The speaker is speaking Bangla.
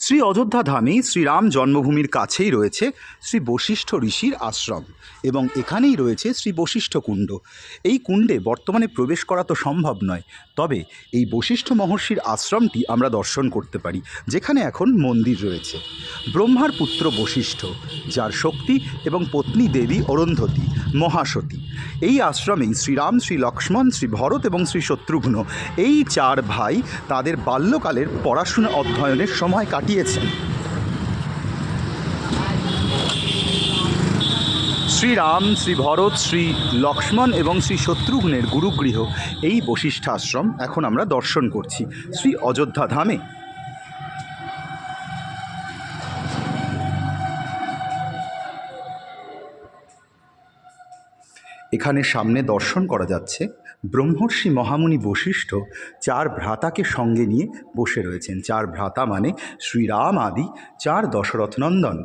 শ্রী অযোধ্যা ধামে শ্রীরাম জন্মভূমির কাছেই রয়েছে শ্রী বশিষ্ঠ ঋষির আশ্রম এবং এখানেই রয়েছে শ্রী বশিষ্ঠ কুণ্ড। এই কুণ্ডে বর্তমানে প্রবেশ করা তো সম্ভব নয়, তবে এই বশিষ্ঠ মহর্ষির আশ্রমটি আমরা দর্শন করতে পারি, যেখানে এখন মন্দির রয়েছে। ব্রহ্মার পুত্র বশিষ্ঠ, যার শক্তি এবং পত্নী দেবী অরুন্ধতী মহাসতী। এই আশ্রমেই শ্রীরাম, শ্রী লক্ষ্মণ, শ্রী ভরত এবং শ্রী শত্রুঘ্ন এই চার ভাই তাদের বাল্যকালের পড়াশোনা অধ্যয়নের সময় কাটিয়েছেন। শ্রীরাম, শ্রী ভরত, শ্রী লক্ষ্মণ এবং শ্রী শত্রুঘ্নের গুরুগৃহ এই বশিষ্ঠাশ্রম এখন আমরা দর্শন করছি শ্রী অযোধ্যা ধামে। এখানে সামনে দর্শন করা যাচ্ছে ব্রহ্মর্ষি মহামুনি বশিষ্ঠ চার ভ্রাতাকে সঙ্গে নিয়ে বসে রয়েছেন। চার ভ্রাতা মানে শ্রীরাম আদি চার দশরথ নন্দন।